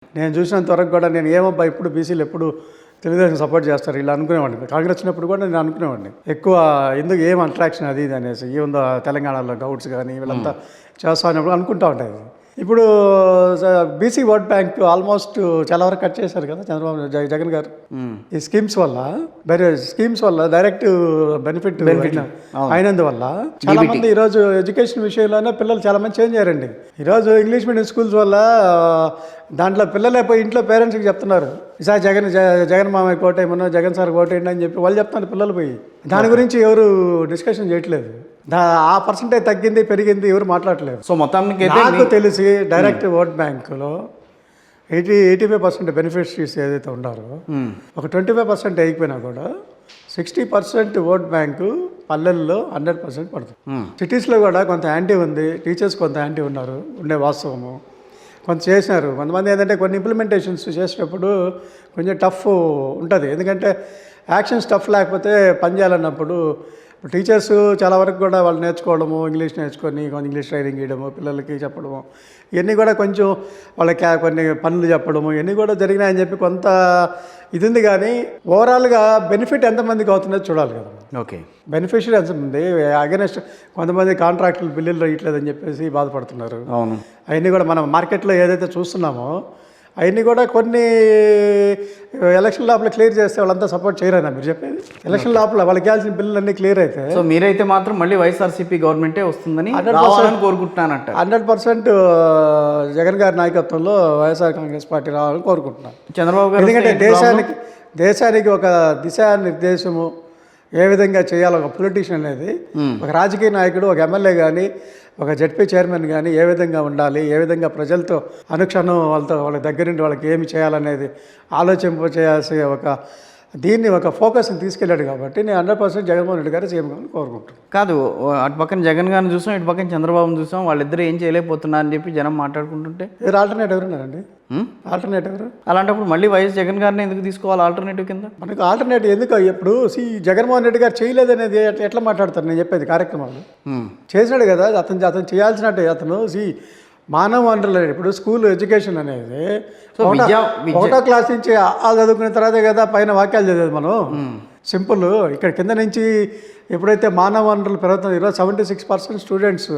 నేను చూసినంత వరకు కూడా నేను ఏమబ్బా ఇప్పుడు బీసీలు ఎప్పుడు తెలుగుదేశం సపోర్ట్ చేస్తారు ఇలా అనుకునేవాడిని. కాంగ్రెస్ వచ్చినప్పుడు కూడా నేను అనుకునేవాడిని ఎక్కువ ఎందుకు ఏం అట్రాక్షన్ అది ఇది అనేసి ఏముందో తెలంగాణలో గౌడ్స్ కానీ వీళ్ళంతా చేస్తా ఉన్నప్పుడు అనుకుంటా ఉంటాయి. ఇప్పుడు బీసీ ఓట్ బ్యాంక్ ఆల్మోస్ట్ చాలా వరకు కట్ చేశారు కదా చంద్రబాబు జగన్ గారు. ఈ స్కీమ్స్ వల్ల డైరెక్ట్ బెనిఫిట్ అయినందువల్ల చాలా మంది ఈరోజు ఎడ్యుకేషన్ విషయంలోనే పిల్లలు చాలా మంది చేంజ్ అయ్యారండి. ఈరోజు ఇంగ్లీష్ మీడియం స్కూల్స్ వల్ల దాంట్లో పిల్లలే పోయి ఇంట్లో పేరెంట్స్కి చెప్తున్నారు ఈసారి జగన్ మామయ్య కోటేయమనో జగన్ సార్ కోటేయండి అని చెప్పి వాళ్ళు చెప్తున్నారు పిల్లలు పోయి. దాని గురించి ఎవరు డిస్కషన్ చేయట్లేదు. ఆ పర్సంటేజ్ తగ్గింది పెరిగింది ఎవరు మాట్లాడలేదు. సో మొత్తానికి నాకు తెలిసి డైరెక్ట్ ఓట్ బ్యాంకులో 85% బెనిఫిషరీస్ ఏదైతే ఉన్నారో ఒక 25% అయిపోయినా కూడా 60% ఓట్ బ్యాంకు పల్లెల్లో 100% పడుతుంది. సిటీస్లో కూడా కొంత యాంటీ ఉంది, టీచర్స్ కొంత యాంటీ ఉన్నారు, ఉండే వాస్తవము కొంత చేసినారు. కొంతమంది ఏంటంటే కొన్ని ఇంప్లిమెంటేషన్స్ చేసేటప్పుడు కొంచెం టఫ్ ఉంటుంది. ఎందుకంటే యాక్షన్స్ టఫ్ లేకపోతే పని చేయాలన్నప్పుడు టీచర్స్ చాలా వరకు కూడా వాళ్ళు నేర్చుకోవడము, ఇంగ్లీష్ నేర్చుకొని కొంచెం ఇంగ్లీష్ ట్రైనింగ్ ఇవ్వడము, పిల్లలకి చెప్పడము, ఇవన్నీ కూడా కొంచెం వాళ్ళకి కొన్ని పనులు చెప్పడము ఇవన్నీ కూడా జరిగినాయని చెప్పి కొంత ఇది ఉంది. కానీ ఓవరాల్గా బెనిఫిట్ ఎంతమందికి అవుతుందో చూడాలి కదా. ఓకే, బెనిఫిషియరీ ఎంతమంది అగెనెస్ట్ కొంతమంది కాంట్రాక్టులు బిల్లులు ఇట్లేదని చెప్పేసి బాధపడుతున్నారు. అవును, అవన్నీ కూడా మనం మార్కెట్లో ఏదైతే చూస్తున్నామో అవన్నీ కూడా కొన్ని ఎలక్షన్ లోపల క్లియర్ చేస్తే వాళ్ళంతా సపోర్ట్ చేయరన్నా మీరు చెప్పేది. ఎలక్షన్ లోపల వాళ్ళకి ఇవ్వాల్సిన బిల్లులు అన్నీ క్లియర్ అయితే సో మీరైతే మాత్రం మళ్ళీ వైఎస్ఆర్సీపీ గవర్నమెంటే వస్తుందని కోరుకుంటున్నానంట. 100% జగన్ గారి నాయకత్వంలో వైఎస్ఆర్ కాంగ్రెస్ పార్టీ రావాలని కోరుకుంటున్నాను. చంద్రబాబు గారు ఎందుకంటే దేశానికి ఒక దిశానిర్దేశము ఏ విధంగా చేయాలో ఒక పొలిటీషియన్ అనేది ఒక రాజకీయ నాయకుడు, ఒక ఎమ్మెల్యే కానీ ఒక జడ్పీ చైర్మన్ కానీ ఏ విధంగా ఉండాలి, ఏ విధంగా ప్రజలతో అనుక్షణం వాళ్ళ దగ్గరుండి వాళ్ళకి ఏమి చేయాలనేది ఆలోచింపచేయాల్సి దీన్ని ఒక ఫోకస్ని తీసుకెళ్ళాడు. కాబట్టి నేను 100% జగన్మోహన్ రెడ్డి గారు సీఎం గారిని కోరుకుంటున్నాను. కాదు, అటు పక్కన జగన్ గారిని చూసాం, ఇటు పక్కన చంద్రబాబుని చూసాం, వాళ్ళిద్దరూ ఏం చేయలేకపోతున్నారని చెప్పి జనం మాట్లాడుకుంటుంటే మీరు ఆల్టర్నేటివ్ ఎవరున్నారండి? ఆల్టర్నేటివ్ ఎవరు? అలాంటప్పుడు మళ్ళీ వైఎస్ జగన్ గారిని ఎందుకు తీసుకోవాలి ఆల్టర్నేటివ్ కింద? మనకు ఆల్టర్నేటివ్ ఎందుకు? ఇప్పుడు జగన్మోహన్ రెడ్డి గారు చేయలేదనేది ఎట్లా మాట్లాడతారు? నేను చెప్పేది కార్యక్రమాలు చేసినాడు కదా, అతను చేయాల్సినట్టు అతను మానవ వనరులు. ఇప్పుడు స్కూల్ ఎడ్యుకేషన్ అనేది 1వ క్లాస్ నుంచి చదువుకున్న తర్వాతే కదా పైన వాక్యాలు చదివేది మనం. సింపుల్. ఇక్కడ కింద నుంచి ఎప్పుడైతే మానవ వనరులు పెరుగుతుంది, ఈరోజు 76% స్టూడెంట్స్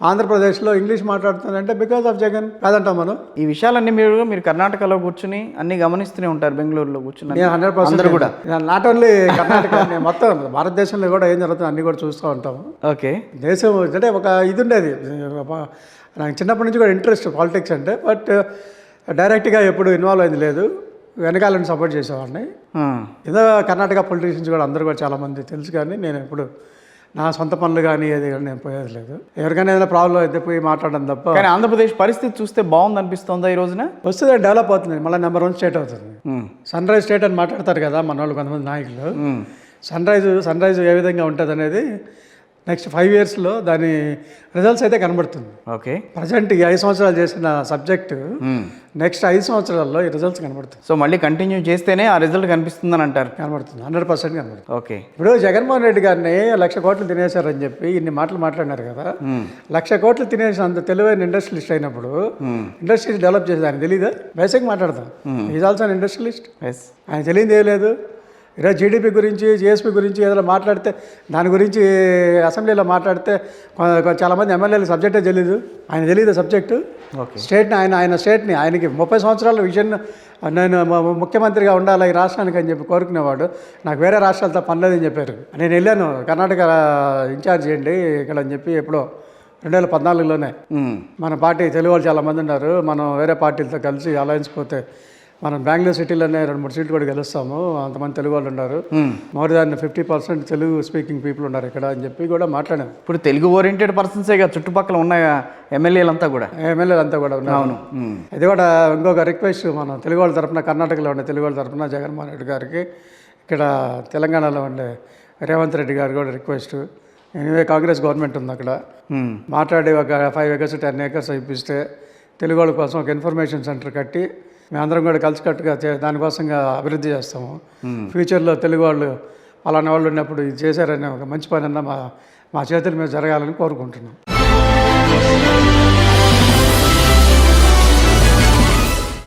ఆంధ్రప్రదేశ్లో ఇంగ్లీష్ మాట్లాడుతున్నారంటే బికాస్ ఆఫ్ జగన్ కాదంటాం మనం. ఈ విషయాలన్నీ మీరు కర్ణాటకలో కూర్చుని అన్నీ గమనిస్తూనే ఉంటారు, బెంగళూరులో కూర్చుని. 100% కూడా నాట్ ఓన్లీ కర్ణాటక, మొత్తం భారతదేశంలో కూడా ఏం జరుగుతుంది అన్నీ కూడా చూస్తూ ఉంటాము. ఓకే, దేశం అంటే ఒక ఇది ఉండేది నాకు చిన్నప్పటి నుంచి కూడా ఇంట్రెస్ట్ పాలిటిక్స్ అంటే, బట్ డైరెక్ట్గా ఎప్పుడు ఇన్వాల్వ్ అయింది లేదు. వెనకాలని సపోర్ట్ చేసేవాడిని. ఏదో కర్ణాటక పొలిటీషియన్స్ కూడా అందరూ కూడా చాలామంది తెలుసు, కానీ నేను ఎప్పుడు నా సొంత పనులు కానీ ఏది కానీ నేను పోయేది లేదు. ఎవరికైనా ఏదైనా ప్రాబ్లం అయితే పోయి మాట్లాడడం తప్ప. కానీ ఆంధ్రప్రదేశ్ పరిస్థితి చూస్తే బాగుంది అనిపిస్తుందా ఈ రోజున? వస్తుంది, డెవలప్ అవుతుంది, మళ్ళీ నెంబర్ 1 స్టేట్ అవుతుంది. సన్ రైజ్ స్టేట్ అని మాట్లాడతారు కదా మన వాళ్ళు కొంతమంది నాయకులు. సన్ రైజ్ ఏ విధంగా ఉంటుంది అనేది నెక్స్ట్ 5 yearsలో దాని రిజల్ట్స్ అయితే కనబడుతుంది. ఓకే, ప్రజెంట్ ఈ 5 సంవత్సరాలు చేసిన సబ్జెక్టు నెక్స్ట్ 5 సంవత్సరాల్లో ఈ రిజల్ట్స్ కనబడుతుంది. సో మళ్ళీ కంటిన్యూ చేస్తేనే ఆ రిజల్ట్ కనిపిస్తుందని అంటారు? కనబడుతుంది, 100% కనబడుతుంది. ఓకే, ఇప్పుడు జగన్మోహన్ రెడ్డి గారిని 1,00,000 కోట్లు తినేశారని చెప్పి ఇన్ని మాటలు మాట్లాడినారు కదా. 1,00,000 కోట్లు తినేసి అంత తెలివైన ఇండస్ట్రియలిస్ట్ అయినప్పుడు ఇండస్ట్రీస్ డెవలప్ చేసేది ఆయన తెలీదా? బేసిక్ మాట్లాడతాం. Is also an industrialist. ఆయన తెలియదు ఏం లేదు. ఈరోజు జీడిపి గురించి జిఎస్పి గురించి ఏదైనా మాట్లాడితే దాని గురించి అసెంబ్లీలో మాట్లాడితే చాలామంది ఎమ్మెల్యేలు సబ్జెక్టే తెలీదు. ఆయన తెలియదు సబ్జెక్టు. స్టేట్ని ఆయన స్టేట్ని ఆయనకి 30 సంవత్సరాల విజన్, నేను ముఖ్యమంత్రిగా ఉండాలి ఈ రాష్ట్రానికి అని చెప్పి కోరుకునేవాడు. నాకు వేరే రాష్ట్రాలతో పని లేదని చెప్పారు. నేను వెళ్ళాను కర్ణాటక ఇన్ఛార్జ్ చేయండి ఇక్కడ అని చెప్పి ఎప్పుడో 2014లోనే. మన పార్టీ తెలుగు వాళ్ళు చాలామంది ఉన్నారు, మనం వేరే పార్టీలతో కలిసి అలయన్స్ పోతే మనం బెంగళూరు సిటీలోనే 2-3 సీట్లు కూడా గెలుస్తాము, అంతమంది తెలుగు వాళ్ళు ఉన్నారు, more than 50% Telugu speaking people ఉన్నారు ఇక్కడ అని చెప్పి కూడా మాట్లాడాను. ఇప్పుడు తెలుగు ఓరియంటెడ్ పర్సన్సేగా చుట్టుపక్కల ఉన్న ఎమ్మెల్యేలంతా కూడా ఉన్నారు. అవును, ఇది కూడా ఇంకొక రిక్వెస్ట్ మన తెలుగు వాళ్ళ తరఫున, కర్ణాటకలో ఉండే తెలుగు వాళ్ళ తరఫున జగన్మోహన్ రెడ్డి గారికి, ఇక్కడ తెలంగాణలో ఉండే రేవంత్ రెడ్డి గారు కూడా రిక్వెస్ట్. ఎనివే కాంగ్రెస్ గవర్నమెంట్ ఉంది అక్కడ, మాట్లాడి ఒక 5 acres 10 acres ఇప్పిస్తే తెలుగు వాళ్ళ కోసం ఒక ఇన్ఫర్మేషన్ సెంటర్ కట్టి మేమందరం కూడా కలిసికట్టుగా దానికోసంగా అభివృద్ధి చేస్తాము. ఫ్యూచర్లో తెలుగు వాళ్ళు అలాంటి వాళ్ళు ఉన్నప్పుడు ఇది చేశారనే ఒక మంచి పని అన్న మా చేతుల మీద జరగాలని కోరుకుంటున్నాం.